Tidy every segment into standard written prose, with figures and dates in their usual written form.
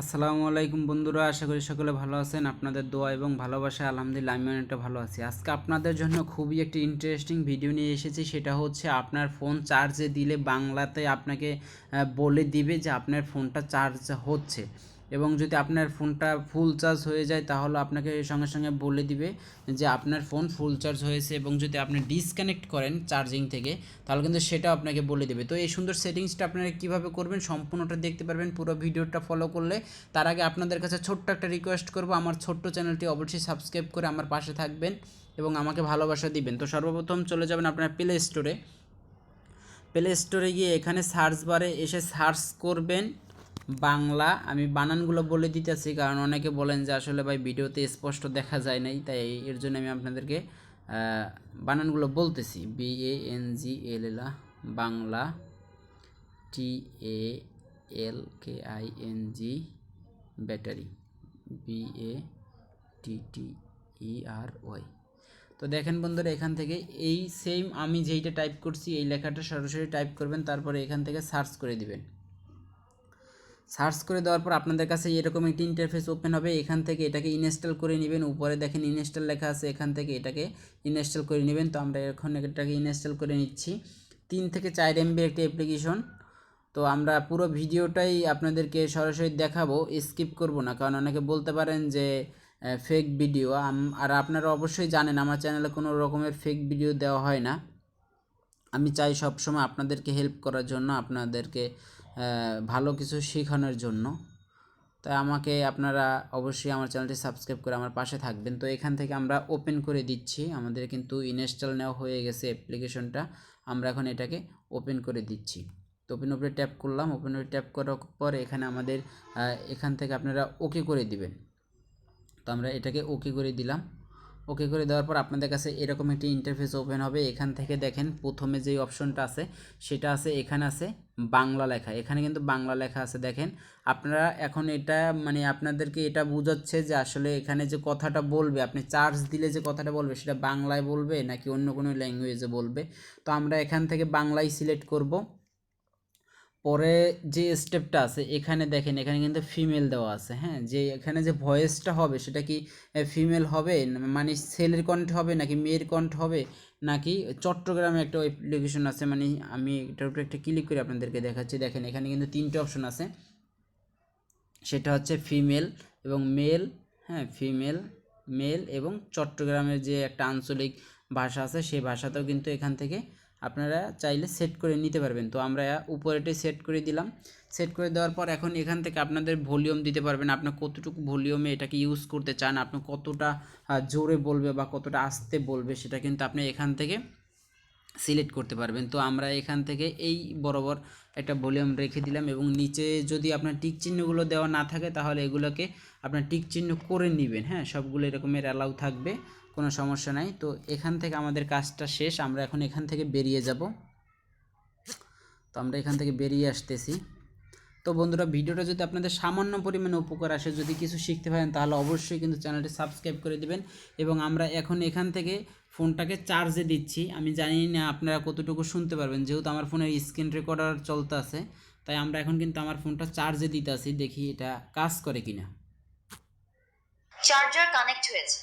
আসসালামু আলাইকুম বন্ধুরা, আশা করি সকলে ভালো আছেন। আপনাদের দোয়া এবং ভালোবাসায় আলহামদুলিল্লাহ আমি অনেকটা ভালো আছি। আজকে আপনাদের জন্য খুবই একটি ইন্টারেস্টিং ভিডিও নিয়ে এসেছি। সেটা হচ্ছে আপনার ফোন চার্জে দিলে বাংলাতে আপনাকে বলে দিবে যে আপনার ফোনটা চার্জ হচ্ছে, এবং যদি আপনার ফোনটা ফুল চার্জ হয়ে যায় তাহলে আপনাকে সঙ্গে সঙ্গে বলে দিবে যে আপনার ফোন ফুল চার্জ হয়েছে, এবং যদি আপনি ডিসকানেক্ট করেন চার্জিং থেকে তাহলে কিন্তু সেটাও আপনাকে বলে দেবে। তো এই সুন্দর সেটিংসটা আপনারা কীভাবে করবেন সম্পূর্ণটা দেখতে পারবেন পুরো ভিডিওটা ফলো করলে। তার আগে আপনাদের কাছে ছোট্ট একটা রিকোয়েস্ট করব, আমার ছোট্ট চ্যানেলটি অবশ্যই সাবস্ক্রাইব করে আমার পাশে থাকবেন এবং আমাকে ভালোবাসা দিবেন। তো সর্বপ্রথম চলে যাবেন আপনার প্লে স্টোরে গিয়ে এখানে সার্চ বারে এসে সার্চ করবেন বাংলা। আমি বানানগুলো বলে দিতেছি কারণ অনেকে বলেন যে আসলে ভাই ভিডিওতে স্পষ্ট দেখা যায় নাই, তাই এর জন্য আমি আপনাদেরকে বানানগুলো বলতেছি। BANGL Bangla, TALKING battery, BATTERY। তো দেখেন বন্ধুরা, এখান থেকে এই সেম আমি যেইটা টাইপ করছি এই লেখাটা সরাসরি টাইপ করবেন, তারপরে এখান থেকে সার্চ করে দিবেন। সার্চ করে দেওয়ার পর আপনাদের কাছে এরকম একটি ইন্টারফেস ওপেন হবে। এখান থেকে এটাকে ইনস্টল করে নেবেন। উপরে দেখেন ইনস্টল লেখা আছে, এখান থেকে এটাকে ইনস্টল করে নেবেন। তো আমরা এখন এটাকে ইনস্টল করে নিচ্ছি। 3 থেকে 4 MB একটি অ্যাপ্লিকেশন। তো আমরা পুরো ভিডিওটাই আপনাদেরকে সরাসরি দেখাবো, স্কিপ করব না, কারণ অনেকে বলতে পারেন যে ফেক ভিডিও। আর আপনারা অবশ্যই জানেন আমার চ্যানেলে কোনো রকমের ফেক ভিডিও দেওয়া হয় না। আমি চাই সবসময় আপনাদেরকে হেল্প করার জন্য, আপনাদেরকে ভালো কিছু শেখানোর জন্য। তাই আমাকে আপনারা অবশ্যই আমার চ্যানেলটি সাবস্ক্রাইব করে আমার পাশে থাকবেন। তো এখান থেকে আমরা ওপেন করে দিচ্ছি। আমাদের কিন্তু ইনস্টল নেওয়া হয়ে গেছে অ্যাপ্লিকেশনটা, আমরা এখন এটাকে ওপেন করে দিচ্ছি। তো ওপেন উপরে ট্যাপ করলাম। ওপেন উপরে ট্যাপ করার পর এখানে আমাদের এখান থেকে আপনারা ওকে করে দিবেন। তো আমরা এটাকে ওকে করে দিলাম। ওকে করে দেওয়ার পর আপনাদের কাছে এরকম একটি ইন্টারফেস ওপেন হবে। এখান থেকে দেখেন প্রথমে যেই অপশনটা আছে সেটা আছে, এখানে আছে বাংলা লেখা। এখানে কিন্তু বাংলা লেখা আছে। দেখেন আপনারা এখন এটা মানে আপনাদেরকে এটা বোঝাচ্ছে যে আসলে এখানে যে কথাটা বলবে, আপনি চার্জ দিলে যে কথাটা বলবে সেটা বাংলায় বলবে নাকি অন্য কোনো ল্যাঙ্গুয়েজে বলবে। তো আমরা এখান থেকে বাংলায় সিলেক্ট করব। পরে যে স্টেপটা আছে এখানে দেখেন, এখানে কিন্তু ফিমেল দেওয়া আছে। হ্যাঁ, যে এখানে যে ভয়েসটা হবে সেটা কি ফিমেল হবে, মানে ছেলের কণ্ঠ হবে নাকি মেয়ের কণ্ঠ হবে, নাকি চট্টগ্রামে একটা অ্যাপ্লিকেশন আছে, মানে আমি এটার উপরে একটা ক্লিক করে আপনাদেরকে দেখাচ্ছি। দেখেন এখানে কিন্তু 3টে অপশন আছে, সেটা হচ্ছে ফিমেল এবং মেল। হ্যাঁ, ফিমেল, মেল এবং চট্টগ্রামের যে একটা আঞ্চলিক ভাষা আছে সেই ভাষাতেও কিন্তু এখান থেকে আপনারা চাইলে সেট করে নিতে পারবেন। তো আমরা উপরেটাই সেট করে দিলাম। সেট করে দেওয়ার পর এখন এখান থেকে আপনাদের ভলিউম দিতে পারবেন, আপনি কতটুকু ভলিউমে এটাকে ইউজ করতে চান, আপনি কতটা জোরে বলবে বা কতটা আস্তে বলবে সেটা কিন্তু আপনি এখান থেকে সিলেক্ট করতে পারবেন। তো আমরা এখান থেকে এই বরাবর একটা ভলিউম রেখে দিলাম, এবং নিচে যদি আপনার টিক চিহ্নগুলো দেওয়া না থাকে তাহলে এগুলোকে আপনার টিক চিহ্ন করে নেবেন। হ্যাঁ, সবগুলো এরকমের অ্যালাউ থাকবে, কোনো সমস্যা নাই। তো এখান থেকে আমাদের কাজটা শেষ, আমরা এখন এখান থেকে বেরিয়ে যাব। তো আমরা এখান থেকে বেরিয়ে আসতেছি। তো বন্ধুরা, ভিডিওটা যদি আপনাদের সামান্য পরিমাণে উপকার আসে, যদি কিছু শিখতে পারেন তাহলে অবশ্যই কিন্তু চ্যানেলটি সাবস্ক্রাইব করে দিবেন। এবং আমরা এখন এখান থেকে ফোনটাকে চার্জে দিচ্ছি। আমি জানি না আপনারা কতটুকু শুনতে পারবেন, যেহেতু আমার ফোনের স্ক্রিন রেকর্ডার চলতে আছে, তাই আমরা এখন কিন্তু আমার ফোনটা চার্জে দিতে আসি, দেখি এটা কাজ করে কিনা। চার্জার কানেক্ট হয়েছে।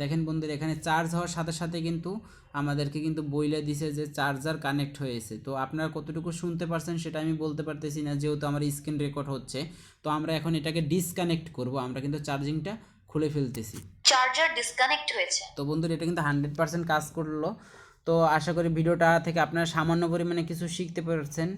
দেখেন বন্ধুরা, এখানে চার্জ হওয়ার সাথে সাথে কিন্তু আমাদেরকে কিন্তু বইলে দিছে যে চার্জার কানেক্ট হয়েছে। তো আপনারা কতটুকু শুনতে পারছেন সেটা আমি বলতে পারতেছি না, যেহেতু আমার স্ক্রিন রেকর্ড হচ্ছে। তো আমরা এখন এটাকে ডিসকানেক্ট করব। আমরা কিন্তু চার্জিংটা খুলে ফেলতেছি। চার্জার ডিসকানেক্ট হয়েছে। তো বন্ধুরা, এটা কিন্তু 100% কাজ করলো। তো আশা করি ভিডিওটা থেকে আপনারা সামান্য পরিমাণে কিছু শিখতে পারছেন।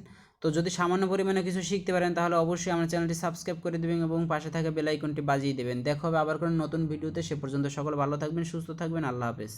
তো যদি সামান্য পরিমাণে কিছু শিখতে পারেন তাহলে অবশ্যই আমার চ্যানেলটি সাবস্ক্রাইব করে দেবেন এবং পাশে থাকা বেল আইকনটি বাজিয়ে দেবেন। দেখা হবে আবার কোনো নতুন ভিডিওতে। সে পর্যন্ত সকলে ভালো থাকবেন, সুস্থ থাকবেন। আল্লাহ হাফেজ।